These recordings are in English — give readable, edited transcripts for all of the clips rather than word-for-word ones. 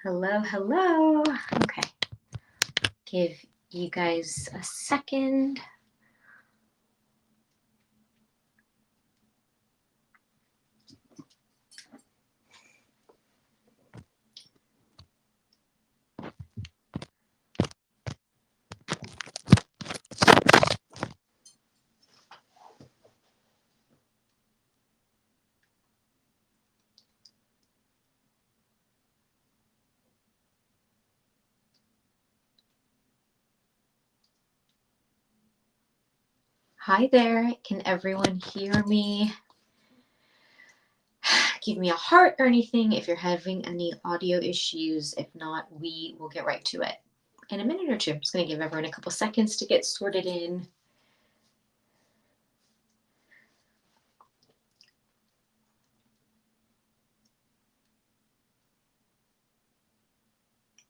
Hello, hello. Okay. Give you guys a second. Hi there. Can everyone hear me? Give me a heart or anything if you're having any audio issues. If not, we will get right to it in a minute or two. I'm just going to give everyone a couple seconds to get sorted in.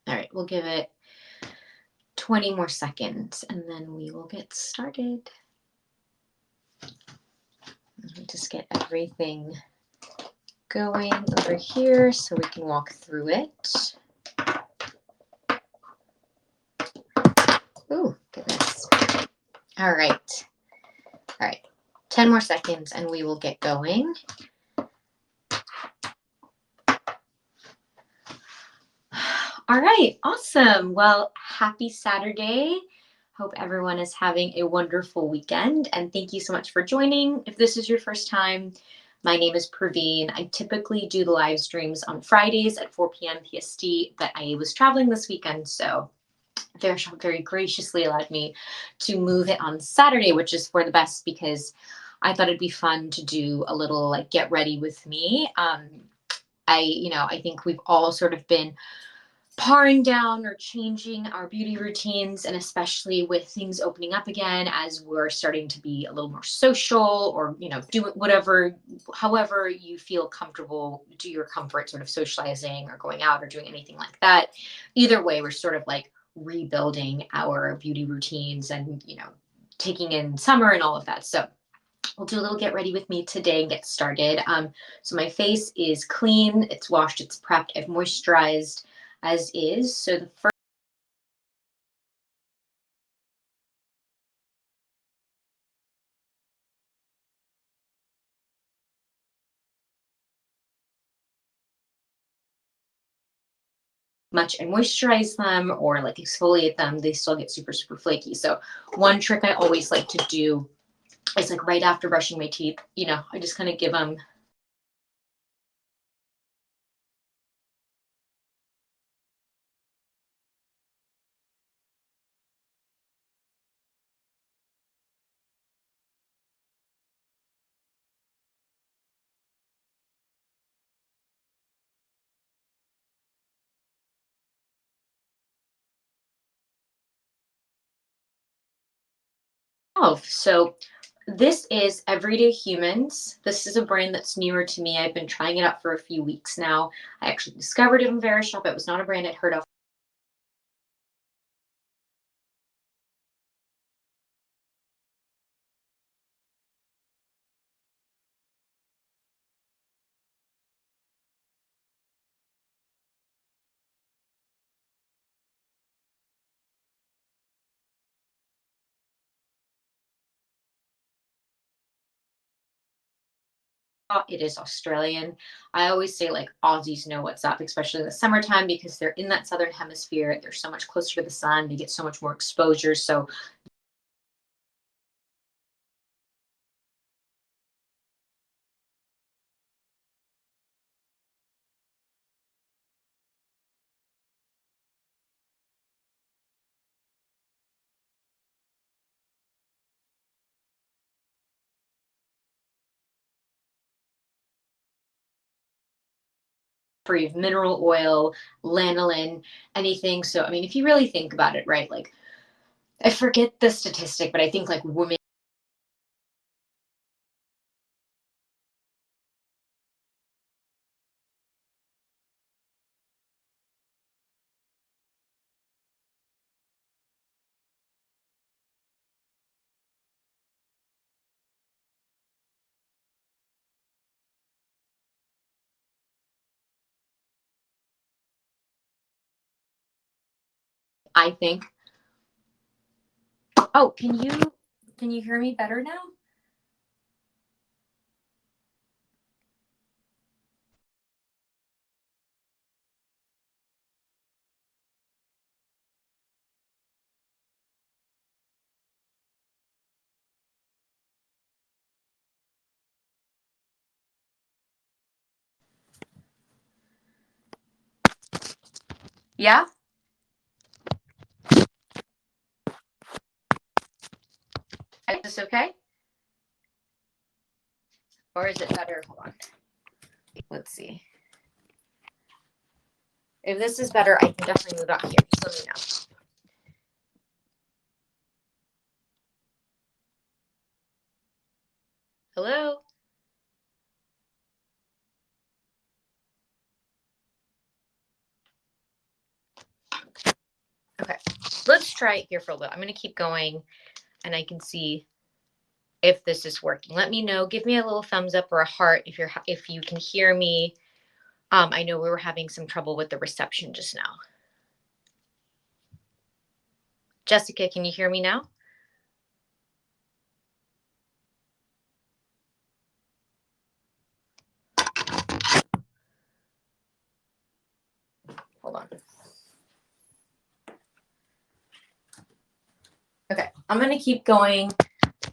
All right, we'll give it 20 more seconds and then we will get started. Let me just get everything going over here so we can walk through it. Oh, goodness. All right. 10 more seconds and we will get going. All right, awesome. Well, happy Saturday. Hope everyone is having a wonderful weekend and thank you so much for joining. If this is your first time, my name is Praveen. I typically do the live streams on Fridays at 4 p.m. PST, but I was traveling this weekend, so Verishop very graciously allowed me to move it on Saturday, which is for the best because I thought it'd be fun to do a little like get ready with me. I think we've all sort of been paring down or changing our beauty routines, and especially with things opening up again as we're starting to be a little more social or do whatever, however you feel comfortable, do your comfort sort of socializing or going out or doing anything like that. Either way, we're sort of like rebuilding our beauty routines and taking in summer and all of that. So we'll do a little get ready with me today and get started. So my face is clean, it's washed, it's prepped, I've moisturized as is. So the first much I moisturize them or like exfoliate them, they still get super, super flaky. So one trick I always like to do is like right after brushing my teeth, I just kind of give them off. So this is Everyday Humans. This is a brand that's newer to me. I've been trying it out for a few weeks now. I actually discovered it on Verishop. It was not a brand I'd heard of It is Australian. I always say like Aussies know what's up, especially in the summertime because they're in that southern hemisphere. They're so much closer to the sun. They get so much more exposure. So free of mineral oil, lanolin, anything. So I mean, if you really think about it, right? Like I forget the statistic, but I think like women I think. Oh, can you hear me better now? Yeah? Is this okay? Or is it better? Hold on. Let's see. If this is better, I can definitely move out here. Just let me know. Hello? Okay. Let's try it here for a little. I'm going to keep going and I can see if this is working. Let me know. Give me a little thumbs up or a heart if you can hear me. I know we were having some trouble with the reception just now. Jessica, can you hear me now? Hold on. Okay, I'm going to keep going.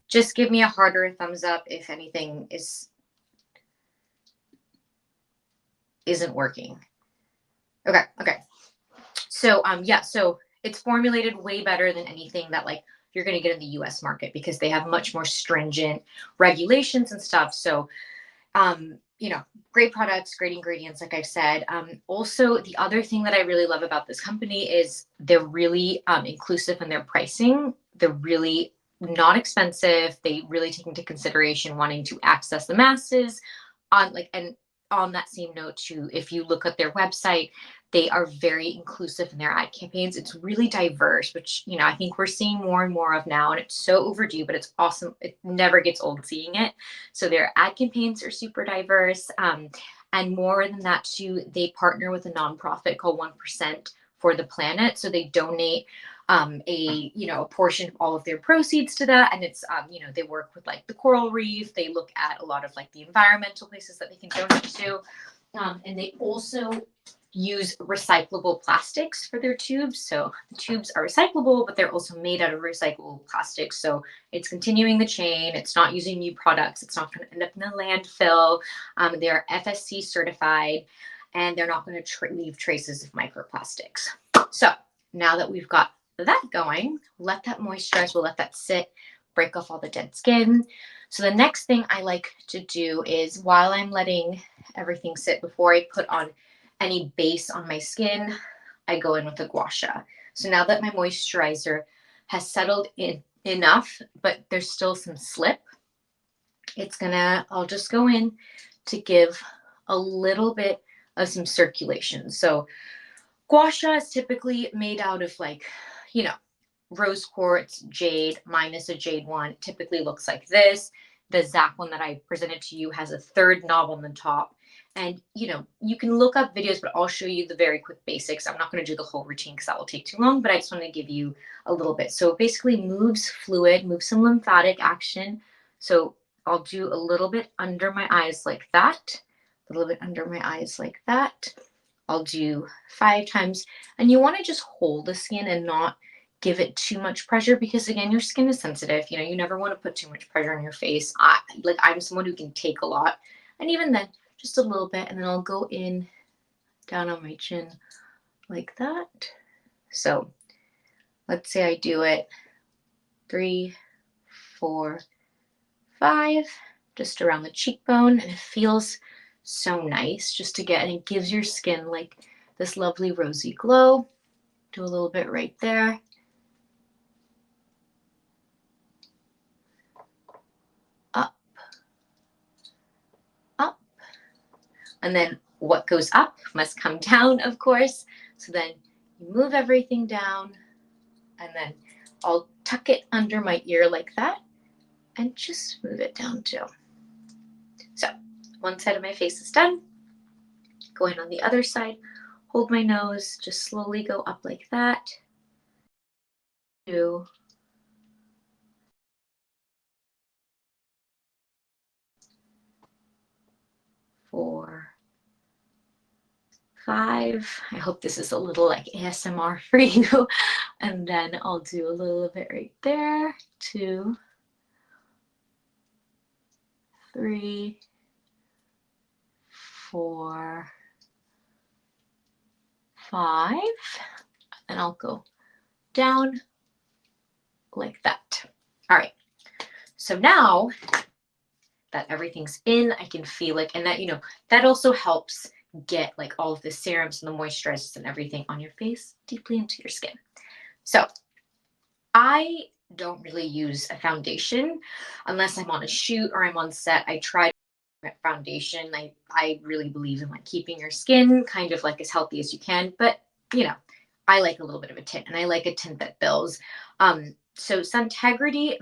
Just give me a heart or a thumbs up if anything isn't working. Okay. So yeah, so it's formulated way better than anything that like you're going to get in the US market because they have much more stringent regulations and stuff. So you know, great products, great ingredients, like I've said. Also, the other thing that I really love about this company is they're really inclusive in their pricing. They're really not expensive. They really take into consideration wanting to access the masses on like, and on that same note too, if you look at their website, they are very inclusive in their ad campaigns. It's really diverse, which, you know, I think we're seeing more and more of now, and it's so overdue, but it's awesome. It never gets old seeing it. So their ad campaigns are super diverse. And more than that too, they partner with a nonprofit called 1% for the Planet. So they donate a portion of all of their proceeds to that. And it's they work with like the coral reef. They look at a lot of like the environmental places that they can donate to. And they also use recyclable plastics for their tubes. So the tubes are recyclable, but they're also made out of recyclable plastics. So it's continuing the chain. It's not using new products. It's not going to end up in a landfill. They're FSC certified, and they're not going to leave traces of microplastics. So now that we've got that going, let that moisturize. We'll let that sit, break off all the dead skin. So the next thing I like to do is while I'm letting everything sit before I put on any base on my skin, I go in with a gua sha. So now that my moisturizer has settled in enough, but there's still some slip, I'll just go in to give a little bit of some circulation. So gua sha is typically made out of like, rose quartz, jade, minus a jade one. It typically looks like this. The Zach one that I presented to you has a third knob on the top. And, you can look up videos, but I'll show you the very quick basics. I'm not going to do the whole routine because that will take too long, but I just want to give you a little bit. So it basically moves fluid, moves some lymphatic action. So I'll do a little bit under my eyes like that, a little bit under my eyes like that. I'll do 5 times. And you want to just hold the skin and not give it too much pressure because again, your skin is sensitive. You never want to put too much pressure on your face. I'm someone who can take a lot, and even then, just a little bit, and then I'll go in down on my chin like that. So let's say I do it 3, 4, 5, just around the cheekbone, and it feels so nice just to get, and it gives your skin like this lovely rosy glow. Do a little bit right there. Up, and then what goes up must come down, of course. So then you move everything down, and then I'll tuck it under my ear like that and just move it down too. So one side of my face is done. Go in on the other side, hold my nose, just slowly go up like that. 2, 4, 5. I hope this is a little like ASMR for you. And then I'll do a little of it right there. 2, 3, 4, 5. And I'll go down like that. All right. So now that everything's in, I can feel like, and that, that also helps get like all of the serums and the moisturizers and everything on your face deeply into your skin. So I don't really use a foundation unless I'm on a shoot or I'm on set. I try foundation. I really believe in like keeping your skin kind of like as healthy as you can, but I like a little bit of a tint, and I like a tint that builds. So Suntegrity.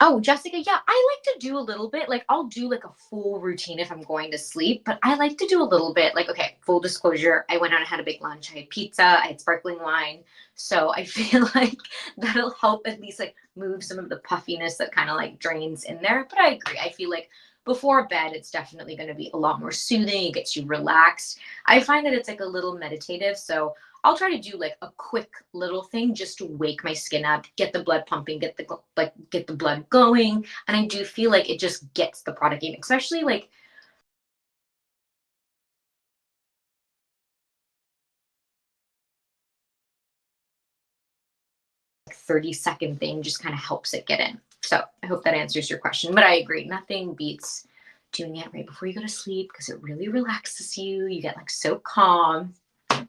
Oh, Jessica, yeah, I like to do a little bit. Like, I'll do like a full routine if I'm going to sleep, but I like to do a little bit. Like, okay, full disclosure, I went out and had a big lunch. I had pizza, I had sparkling wine. So I feel like that'll help at least like move some of the puffiness that kind of like drains in there. But I agree. I feel like before bed, it's definitely going to be a lot more soothing. It gets you relaxed. I find that it's like a little meditative. So I'll try to do like a quick little thing just to wake my skin up, get the blood pumping, get the blood going, and I do feel like it just gets the product in, especially like 30-second thing just kind of helps it get in. So I hope that answers your question. But I agree, nothing beats doing it right before you go to sleep because it really relaxes you. You get like so calm.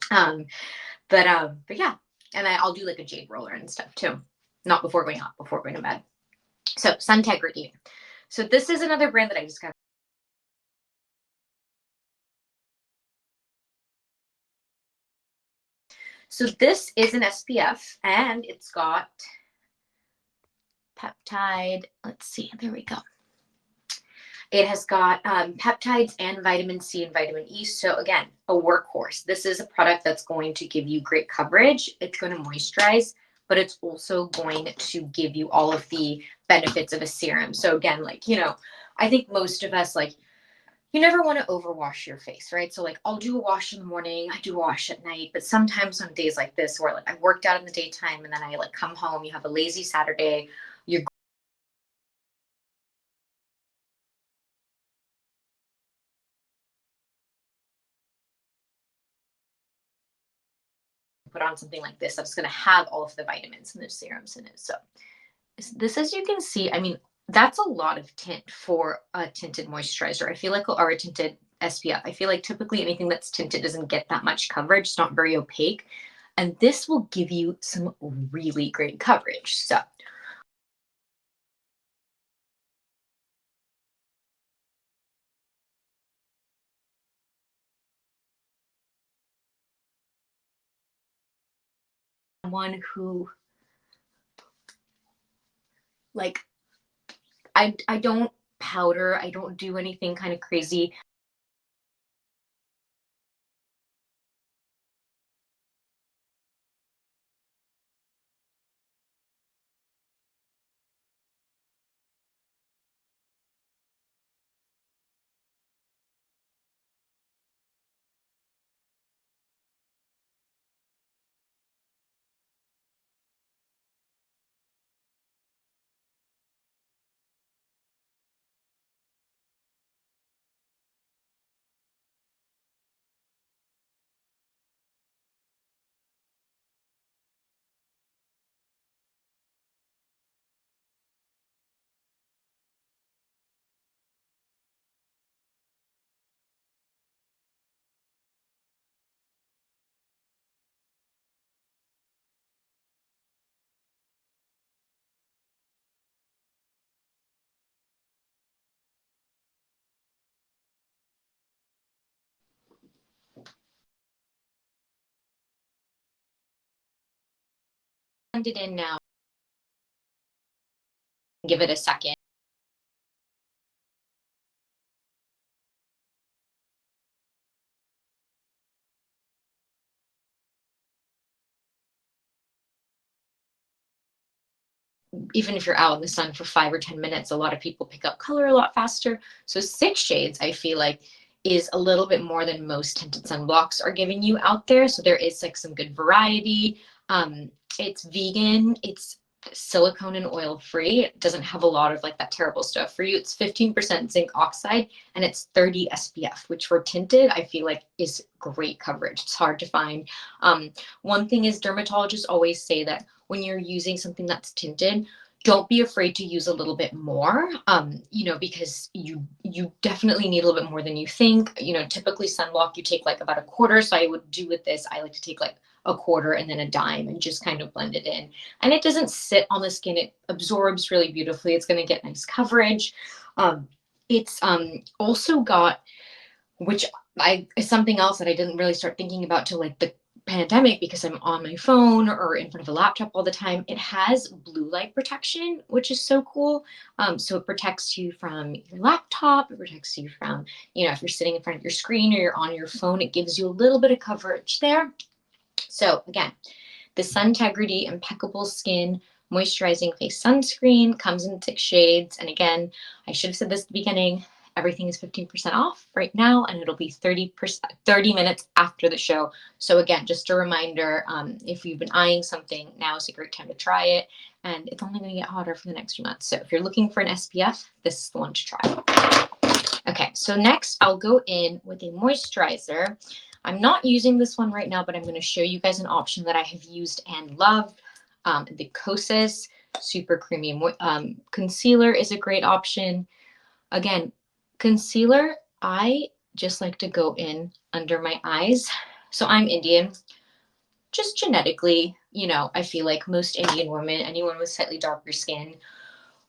Um, but yeah, and I'll do like a jade roller and stuff too. Not before going out, before going to bed. So Suntegrity. So this is another brand that I just got. So this is an SPF, and it's got peptide. Let's see, there we go. It has got peptides and vitamin C and vitamin E. So again, a workhorse. This is a product that's going to give you great coverage. It's going to moisturize, but it's also going to give you all of the benefits of a serum. So again, like, I think most of us, like, you never want to overwash your face, right? So like I'll do a wash in the morning, I do a wash at night, but sometimes on days like this where like I worked out in the daytime and then I like come home, you have a lazy Saturday, you're put on something like this that's going to have all of the vitamins and the serums in it. So this, as you can see, I mean, that's a lot of tint for a tinted moisturizer. I feel like, or a tinted SPF. I feel like typically anything that's tinted doesn't get that much coverage. It's not very opaque. And this will give you some really great coverage. So someone who like I don't powder, I don't do anything kind of crazy. Blend it in now. Give it a second. Even if you're out in the sun for 5 or 10 minutes, a lot of people pick up color a lot faster. So 6 shades, I feel like, is a little bit more than most tinted sunblocks are giving you out there. So there is like some good variety. It's vegan. It's silicone and oil free. It doesn't have a lot of like that terrible stuff for you. It's 15% zinc oxide and it's 30 SPF, which for tinted, I feel like is great coverage. It's hard to find. One thing is dermatologists always say that when you're using something that's tinted, don't be afraid to use a little bit more, because you definitely need a little bit more than you think. Typically sunblock, you take like about a quarter. So I would do with this, I like to take like a quarter and then a dime and just kind of blend it in. And it doesn't sit on the skin. It absorbs really beautifully. It's going to get nice coverage. It's also got, which is something else that I didn't really start thinking about till like the pandemic, because I'm on my phone or in front of a laptop all the time. It has blue light protection, which is so cool. So it protects you from your laptop. It protects you from, if you're sitting in front of your screen or you're on your phone, it gives you a little bit of coverage there. So again, the Suntegrity Impeccable Skin Moisturizing Face Sunscreen comes in 6 shades. And again, I should have said this at the beginning, everything is 15% off right now, and it'll be 30 minutes after the show. So again, just a reminder, if you've been eyeing something, now is a great time to try it. And it's only going to get hotter for the next few months. So if you're looking for an SPF, this is the one to try. Okay, so next I'll go in with a moisturizer. I'm not using this one right now, but I'm going to show you guys an option that I have used and loved. The Kosas Super Creamy Concealer is a great option. Again, concealer, I just like to go in under my eyes. So I'm Indian. Just genetically, I feel like most Indian women, anyone with slightly darker skin,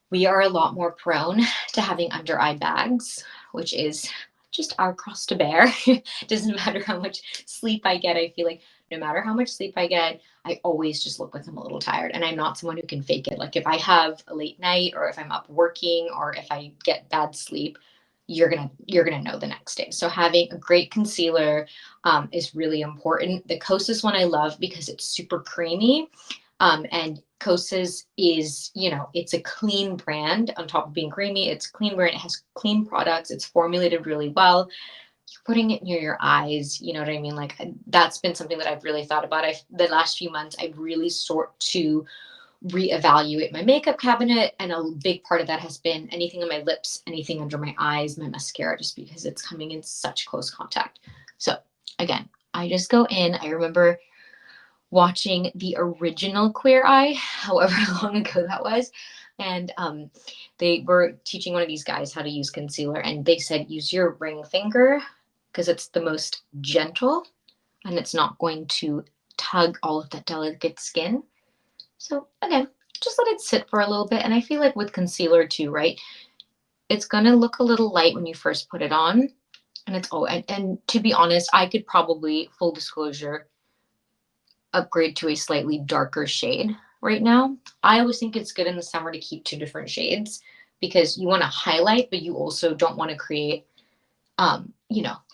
we are a lot more prone to having under eye bags, which is just our cross to bear. It doesn't matter how much sleep I get. I feel like no matter how much sleep I get, I always just look like I'm a little tired. And I'm not someone who can fake it. Like if I have a late night or if I'm up working or if I get bad sleep, you're gonna know the next day. So having a great concealer is really important. The Kosas one I love because it's super creamy. And Kosas is, it's a clean brand. On top of being creamy, it's clean brand. It has clean products. It's formulated really well. You're putting it near your eyes. You know what I mean? Like that's been something that I've really thought about. The last few months, I've really sought to reevaluate my makeup cabinet. And a big part of that has been anything on my lips, anything under my eyes, my mascara, just because it's coming in such close contact. So again, I just go in. I remember watching the original Queer Eye, however long ago that was. And they were teaching one of these guys how to use concealer. And they said, use your ring finger because it's the most gentle and it's not going to tug all of that delicate skin. So again, just let it sit for a little bit. And I feel like with concealer too, right? It's going to look a little light when you first put it on. And to be honest, I could probably, full disclosure, upgrade to a slightly darker shade right now. I always think it's good in the summer to keep 2 different shades because you want to highlight, but you also don't want to create,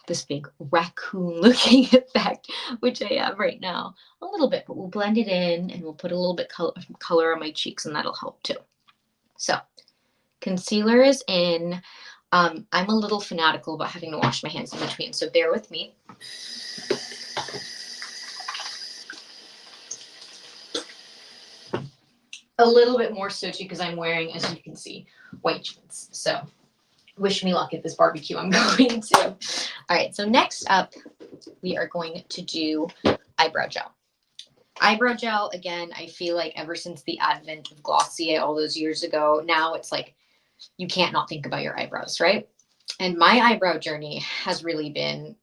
this big raccoon looking effect, which I have right now a little bit, but we'll blend it in and we'll put a little bit color on my cheeks and that'll help too. So concealer is in. I'm a little fanatical about having to wash my hands in between, so bear with me. A little bit more so too because I'm wearing, as you can see, white jeans. So wish me luck at this barbecue I'm going to. All right, so next up, we are going to do eyebrow gel. Eyebrow gel, again, I feel like ever since the advent of Glossier all those years ago, now it's like you can't not think about your eyebrows, right? And my eyebrow journey has really been,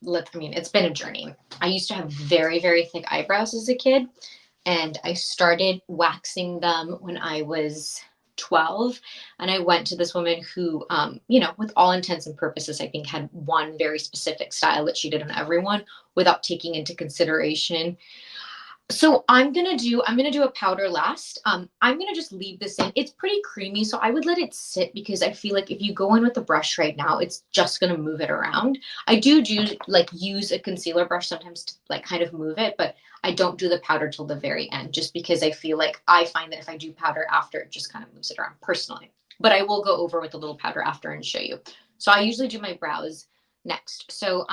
it's been a journey. I used to have very, very thick eyebrows as a kid. And I started waxing them when I was 12. And I went to this woman who, with all intents and purposes, I think had one very specific style that she did on everyone without taking into consideration So I'm gonna do a powder last. I'm gonna just leave this in. It's pretty creamy, so I would let it sit because I feel like if you go in with the brush right now, it's just gonna move it around. I do like use a concealer brush sometimes to like kind of move it, but I don't do the powder till the very end just because I feel like I find that if I do powder after, it just kind of moves it around personally. But I will go over with a little powder after and show you. So I usually do my brows next. So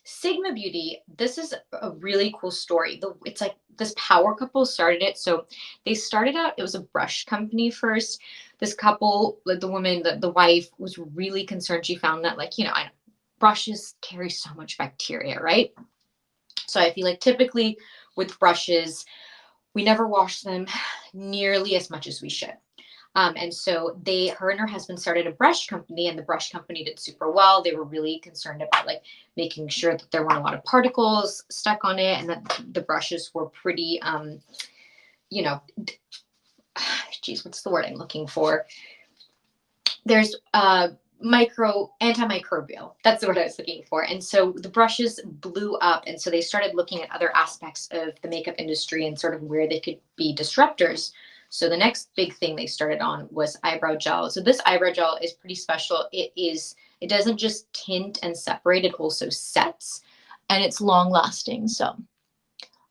Sigma Beauty, this is a really cool story. It's like this power couple started it. So they started out, it was a brush company first. This couple, like the woman, the wife was really concerned. She found that like, brushes carry so much bacteria, right? So I feel like typically with brushes, we never wash them nearly as much as we should. And so her and her husband started a brush company, and the brush company did super well. They were really concerned about like making sure that there weren't a lot of particles stuck on it, and that the brushes were pretty, you know, geez, what's the word I'm looking for? There's antimicrobial. That's the word I was looking for. And so the brushes blew up, and so they started looking at other aspects of the makeup industry and sort of where they could be disruptors. So the next big thing they started on was eyebrow gel. So this eyebrow gel is pretty special. It doesn't just tint and separate, it also sets, and it's long lasting. So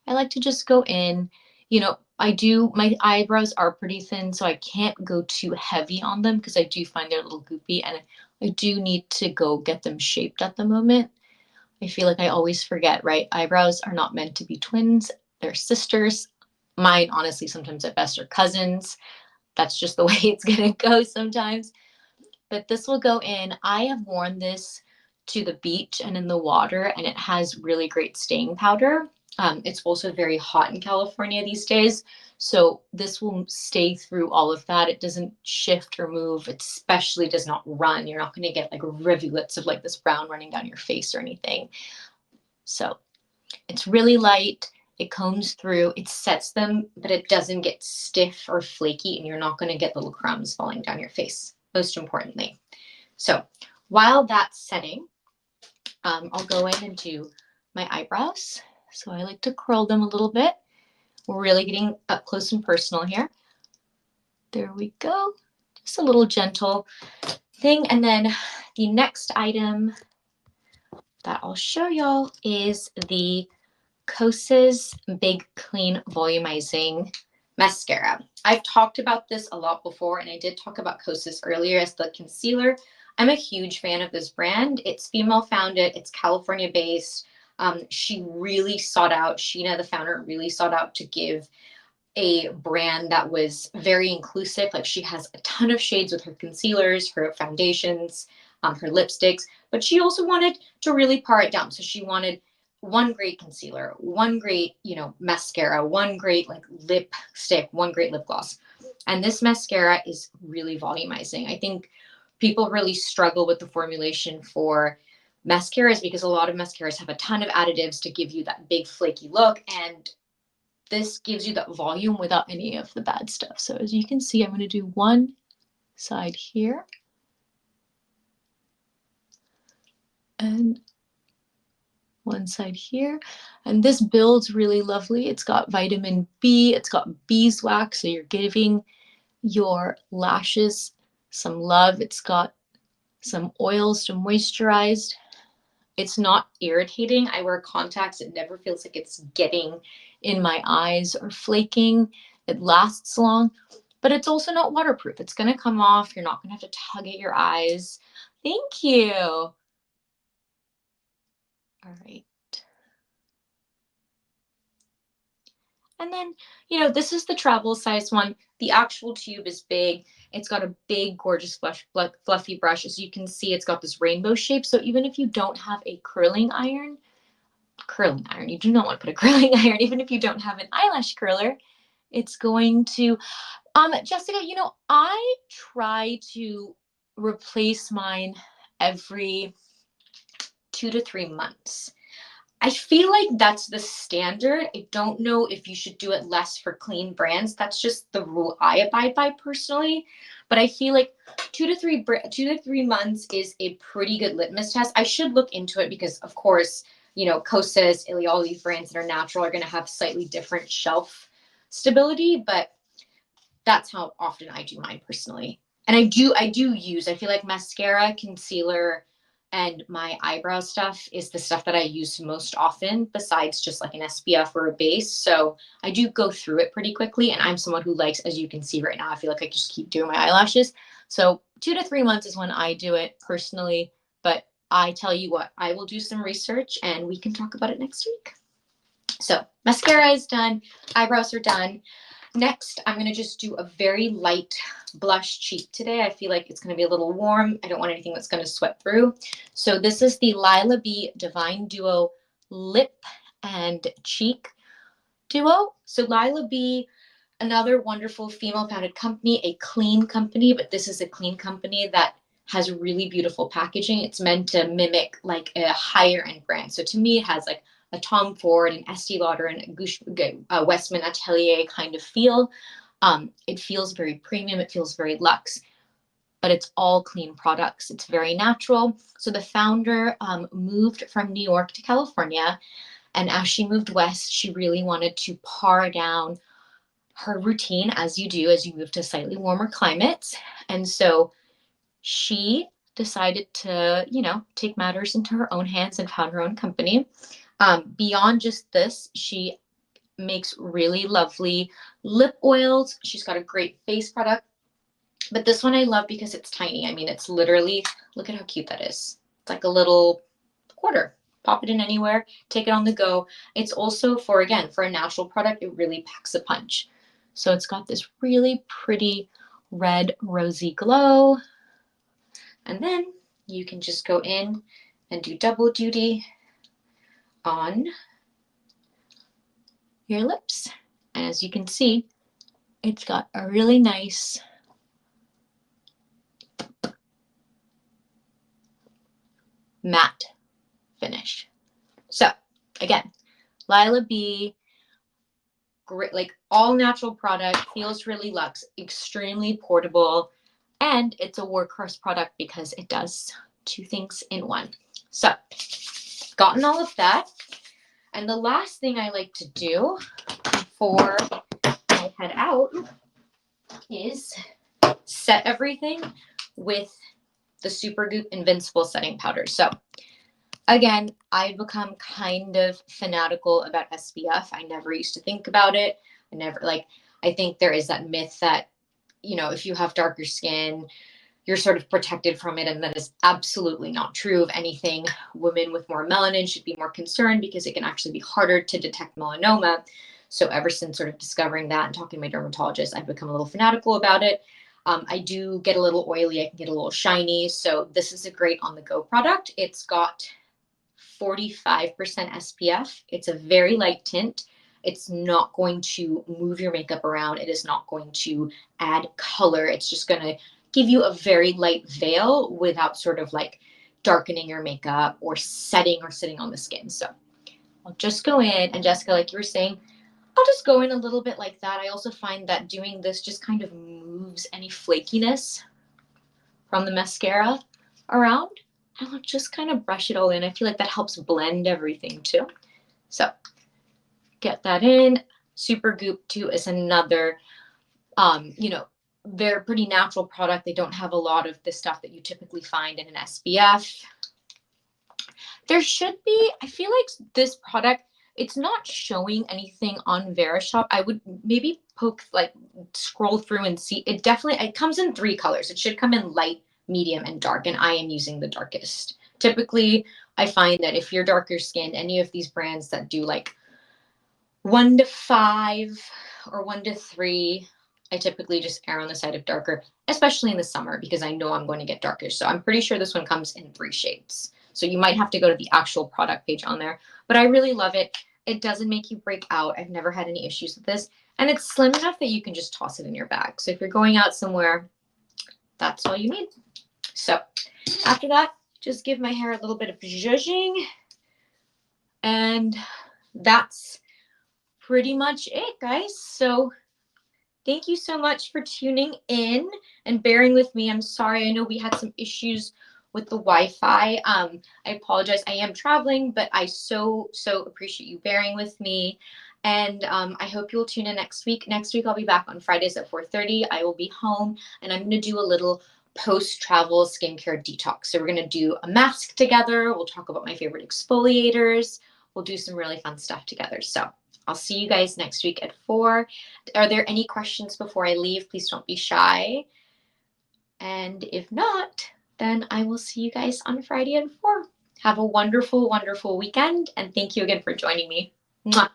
I like to just go in, my eyebrows are pretty thin, so I can't go too heavy on them because I do find they're a little goopy, and I do need to go get them shaped at the moment. I feel like I always forget, right? Eyebrows are not meant to be twins, they're sisters. Mine, honestly, sometimes at best are cousins. That's just the way it's gonna go sometimes. But this will go in. I have worn this to the beach and in the water, and it has really great staying powder. It's also very hot in California these days. So this will stay through all of that. It doesn't shift or move. It especially does not run. You're not going to get like rivulets of like this brown running down your face or anything. So it's really light. It combs through, it sets them, but it doesn't get stiff or flaky, and you're not going to get little crumbs falling down your face, most importantly. So while that's setting, I'll go in and do my eyebrows. So I like to curl them a little bit. We're really getting up close and personal here. There we go. Just a little gentle thing. And then the next item that I'll show y'all is the Kosas Big Clean Volumizing Mascara. I've talked about this a lot before, and I did talk about Kosas earlier as the concealer. I'm a huge fan of this brand. It's female founded, it's California based. Sheena, the founder, really sought out to give a brand that was very inclusive. Like she has a ton of shades with her concealers, her foundations, her lipsticks, but she also wanted to really par it down. So she wanted one great concealer, one great, mascara, one great like lipstick, one great lip gloss. And this mascara is really volumizing. I think people really struggle with the formulation for mascaras because a lot of mascaras have a ton of additives to give you that big flaky look, and this gives you that volume without any of the bad stuff. So as you can see, I'm going to do one side here and one side here. And this builds really lovely. It's got vitamin B, it's got beeswax, so you're giving your lashes some love. It's got some oils to moisturize. It's not irritating. I wear contacts. It never feels like it's getting in my eyes or flaking. It lasts long, but it's also not waterproof. It's going to come off. You're not going to have to tug at your eyes. Thank you. All right. And then, this is the travel size one. The actual tube is big. It's got a big, gorgeous, fluffy brush. As you can see, it's got this rainbow shape. So even if you don't have a curling iron, you do not want to put a curling iron, even if you don't have an eyelash curler, it's going to, Jessica, I try to replace mine every 2 to 3 months. I feel like that's the standard. I don't know if you should do it less for clean brands. That's just the rule I abide by personally. But I feel like 2 to 3 months is a pretty good litmus test. I should look into it because, of course, Kosas, Illy, all these brands that are natural are going to have slightly different shelf stability, but that's how often I do mine personally. And I feel like mascara, concealer, and my eyebrow stuff is the stuff that I use most often, besides just like an SPF or a base. So I do go through it pretty quickly. And I'm someone who likes, as you can see right now, I feel like I just keep doing my eyelashes. So 2 to 3 months is when I do it personally. But I tell you what, I will do some research and we can talk about it next week. So mascara is done. Eyebrows are done. Next, I'm going to just do a very light blush cheek today. I feel like it's going to be a little warm. I don't want anything that's going to sweat through. So this is the Lila B Divine Duo Lip and Cheek Duo. So Lila B, another wonderful female-founded company, a clean company, but this is a clean company that has really beautiful packaging. It's meant to mimic like a higher end brand. So to me, it has like a Tom Ford, an Estee Lauder, and a Westman Atelier kind of feel. It feels very premium. It feels very luxe, but it's all clean products. It's very natural. So the founder moved from New York to California. And as she moved west, she really wanted to pare down her routine, as you do as you move to slightly warmer climates. And so she decided to, take matters into her own hands and found her own company. Beyond just this, she makes really lovely lip oils. She's got a great face product. But this one I love because it's tiny. I mean, it's literally, look at how cute that is. It's like a little quarter. Pop it in anywhere, take it on the go. It's also for a natural product, it really packs a punch. So it's got this really pretty red rosy glow. And then you can just go in and do double duty on your lips. And as you can see, it's got a really nice matte finish. So again, Lila B, great, like all natural product, feels really luxe, extremely portable, and it's a workhorse product because it does 2 things in one. So gotten all of that. And the last thing I like to do before I head out is set everything with the Supergoop Invincible Setting Powder. So again, I've become kind of fanatical about SPF. I never used to think about it. I think there is that myth that, if you have darker skin, you're sort of protected from it. And that is absolutely not true. If anything, women with more melanin should be more concerned because it can actually be harder to detect melanoma. So ever since sort of discovering that and talking to my dermatologist, I've become a little fanatical about it. I do get a little oily. I can get a little shiny. So this is a great on-the-go product. It's got 45% SPF. It's a very light tint. It's not going to move your makeup around. It is not going to add color. It's just going to give you a very light veil without sort of like darkening your makeup or setting or sitting on the skin. So I'll just go in, and Jessica, like you were saying, I'll just go in a little bit like that. I also find that doing this just kind of moves any flakiness from the mascara around. And I'll just kind of brush it all in. I feel like that helps blend everything too. So get that in. Supergoop too is another, they're a pretty natural product. They don't have a lot of the stuff that you typically find in an SPF. There should be, I feel like this product, it's not showing anything on Verishop. I would maybe scroll through and see. It comes in 3 colors. It should come in light, medium, and dark, and I am using the darkest. Typically, I find that if you're darker skinned, any of these brands that do like 1 to 5 or 1 to 3, I typically just err on the side of darker, especially in the summer because I know I'm going to get darker. So I'm pretty sure this one comes in 3 shades. So you might have to go to the actual product page on there, but I really love it. It doesn't make you break out. I've never had any issues with this, and it's slim enough that you can just toss it in your bag. So if you're going out somewhere, that's all you need. So after that, just give my hair a little bit of zhuzhing, and that's pretty much it, guys. So thank you so much for tuning in and bearing with me. I'm sorry. I know we had some issues with the Wi-Fi. I apologize. I am traveling, but I so appreciate you bearing with me. And I hope you'll tune in next week. Next week I'll be back on Fridays at 4:30. I will be home, and I'm going to do a little post-travel skincare detox. So we're going to do a mask together. We'll talk about my favorite exfoliators. We'll do some really fun stuff together. So I'll see you guys next week at 4. Are there any questions before I leave? Please don't be shy. And if not, then I will see you guys on Friday at 4. Have a wonderful, wonderful weekend. And thank you again for joining me. Mwah.